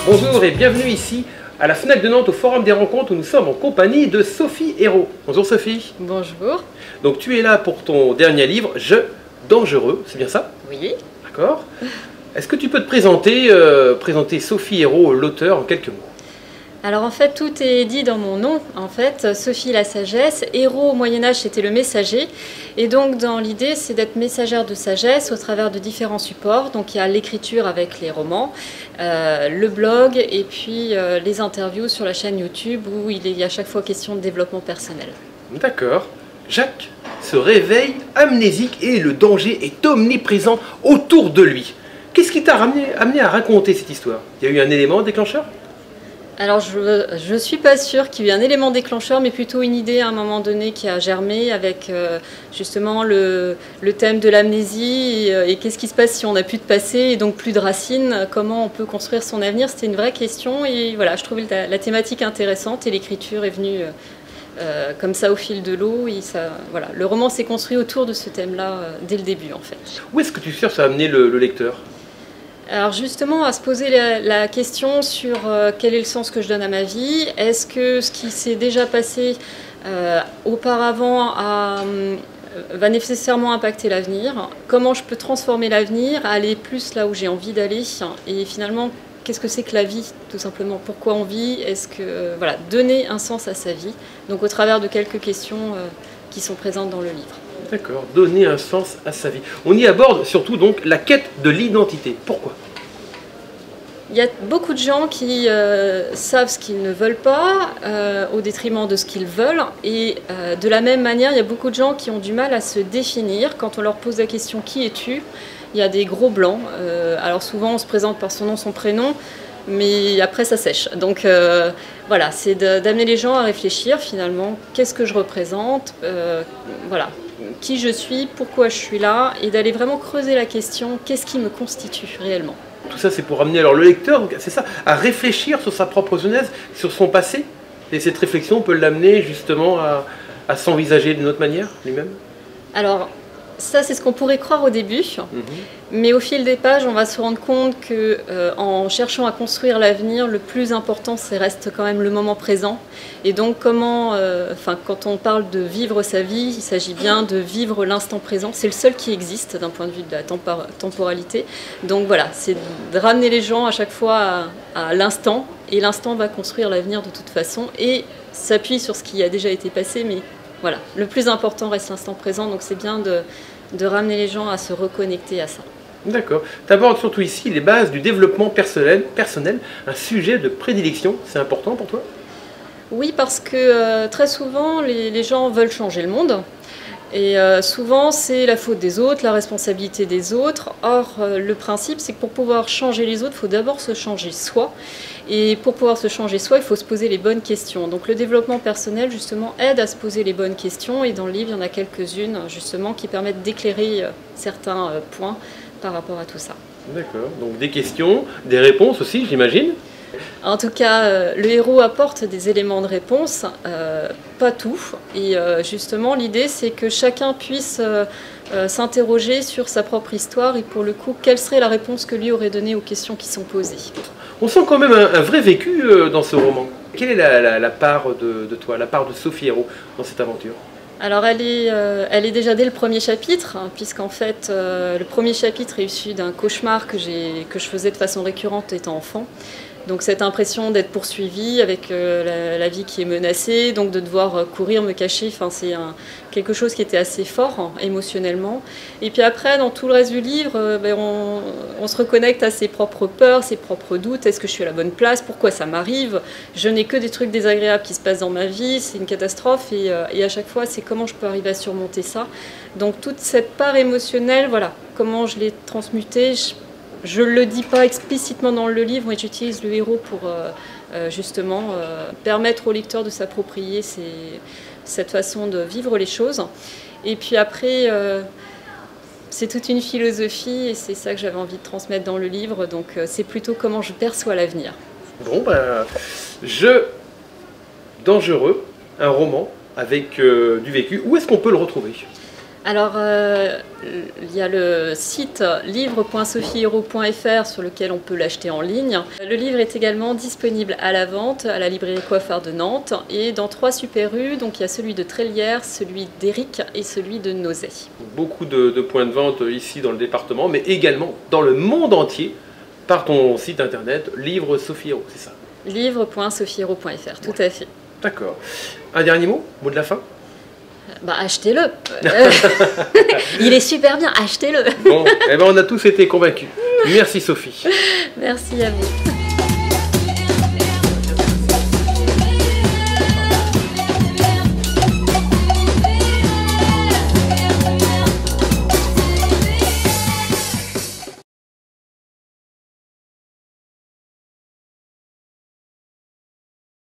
Bonjour et bienvenue ici à la Fnac de Nantes au Forum des Rencontres où nous sommes en compagnie de Sophie Hérault. Bonjour Sophie. Bonjour. Donc tu es là pour ton dernier livre, Jeux dangereux, c'est bien ça? Oui. D'accord. Est-ce que tu peux te présenter, Sophie Hérault, l'auteur, en quelques mots? Alors en fait, tout est dit dans mon nom. En fait, Sophie la sagesse, héros au Moyen-Âge, c'était le messager. Et donc dans l'idée, c'est d'être messagère de sagesse au travers de différents supports. Donc il y a l'écriture avec les romans, le blog et puis les interviews sur la chaîne YouTube où il y a à chaque fois question de développement personnel. D'accord. Jacques se réveille amnésique et le danger est omniprésent autour de lui. Qu'est-ce qui t'a amené à raconter cette histoire? Il y a eu un élément déclencheur? Alors je suis pas sûre qu'il y ait eu un élément déclencheur, mais plutôt une idée à un moment donné qui a germé avec justement le thème de l'amnésie et qu'est-ce qui se passe si on n'a plus de passé et donc plus de racines, comment on peut construire son avenir. C'était une vraie question et voilà, je trouvais la thématique intéressante et l'écriture est venue comme ça au fil de l'eau. Voilà, le roman s'est construit autour de ce thème-là dès le début en fait. Où est-ce que tu cherches à amener le lecteur? Alors justement, à se poser la question sur quel est le sens que je donne à ma vie. Est-ce que ce qui s'est déjà passé auparavant va nécessairement impacter l'avenir? Comment je peux transformer l'avenir, aller plus là où j'ai envie d'aller? Et finalement, qu'est-ce que c'est que la vie, tout simplement? Pourquoi on vit? Est-ce que voilà, donner un sens à sa vie? Donc au travers de quelques questions qui sont présentes dans le livre. D'accord, donner un sens à sa vie. On y aborde surtout donc la quête de l'identité. Pourquoi? Il y a beaucoup de gens qui savent ce qu'ils ne veulent pas au détriment de ce qu'ils veulent. Et de la même manière, il y a beaucoup de gens qui ont du mal à se définir. Quand on leur pose la question « Qui es-tu ?», il y a des gros blancs. Alors souvent, on se présente par son nom, son prénom, mais après, ça sèche. Donc voilà, c'est d'amener les gens à réfléchir finalement. Qu'est-ce que je représente? Voilà. Qui je suis, pourquoi je suis là, et d'aller vraiment creuser la question, qu'est-ce qui me constitue réellement? Tout ça, c'est pour amener alors le lecteur, c'est ça, à réfléchir sur sa propre genèse, sur son passé. Et cette réflexion peut l'amener justement à s'envisager d'une autre manière, lui-même. Alors, ça, c'est ce qu'on pourrait croire au début, mais au fil des pages, on va se rendre compte que en cherchant à construire l'avenir, le plus important, c'est reste quand même le moment présent. Et donc, quand on parle de vivre sa vie, il s'agit bien de vivre l'instant présent. C'est le seul qui existe d'un point de vue de la temporalité. Donc voilà, c'est de ramener les gens à chaque fois à l'instant, et l'instant va construire l'avenir de toute façon, et s'appuie sur ce qui a déjà été passé, mais voilà, le plus important reste l'instant présent, donc c'est bien de ramener les gens à se reconnecter à ça. D'accord. Tu abordes surtout ici les bases du développement personnel, un sujet de prédilection, c'est important pour toi? Oui, parce que très souvent, les gens veulent changer le monde. Et souvent, c'est la faute des autres, la responsabilité des autres. Or, le principe, c'est que pour pouvoir changer les autres, il faut d'abord se changer soi. Et pour pouvoir se changer soi, il faut se poser les bonnes questions. Donc le développement personnel, justement, aide à se poser les bonnes questions. Et dans le livre, il y en a quelques-unes, justement, qui permettent d'éclairer certains points par rapport à tout ça. D'accord. Donc des questions, des réponses aussi, j'imagine? En tout cas, le héros apporte des éléments de réponse, pas tout. Et justement, l'idée, c'est que chacun puisse s'interroger sur sa propre histoire et pour le coup, quelle serait la réponse que lui aurait donnée aux questions qui sont posées. On sent quand même un vrai vécu dans ce roman. Quelle est la part de toi, la part de Sophie Hérault dans cette aventure? Alors elle est déjà dès le premier chapitre, hein, puisqu'en fait le premier chapitre est issu d'un cauchemar que je faisais de façon récurrente étant enfant. Donc cette impression d'être poursuivie avec la vie qui est menacée, donc de devoir courir, me cacher, c'est quelque chose qui était assez fort émotionnellement. Et puis après, dans tout le reste du livre, on se reconnecte à ses propres peurs, ses propres doutes. Est-ce que je suis à la bonne place? Pourquoi ça m'arrive? Je n'ai que des trucs désagréables qui se passent dans ma vie, c'est une catastrophe. Et à chaque fois, c'est comment je peux arriver à surmonter ça. Donc toute cette part émotionnelle, voilà, comment je l'ai transmutée. Je ne le dis pas explicitement dans le livre, mais j'utilise le héros pour justement permettre au lecteur de s'approprier cette façon de vivre les choses. Et puis après, c'est toute une philosophie et c'est ça que j'avais envie de transmettre dans le livre. Donc c'est plutôt comment je perçois l'avenir. Bon, Jeux dangereux, un roman avec du vécu. Où est-ce qu'on peut le retrouver? Alors, il y a le site livre.sophiehero.fr sur lequel on peut l'acheter en ligne. Le livre est également disponible à la vente à la librairie Coiffard de Nantes et dans 3 Super U. Donc, il y a celui de Trélières, celui d'Éric et celui de Nozay. Beaucoup de points de vente ici dans le département, mais également dans le monde entier par ton site internet Livre Sophie Héro, c'est ça? Livre.sophiehero.fr, tout à fait. D'accord. Un dernier mot de la fin? Bah, achetez-le. Il est super bien, achetez-le. Bon, eh ben on a tous été convaincus. Merci Sophie. Merci à vous.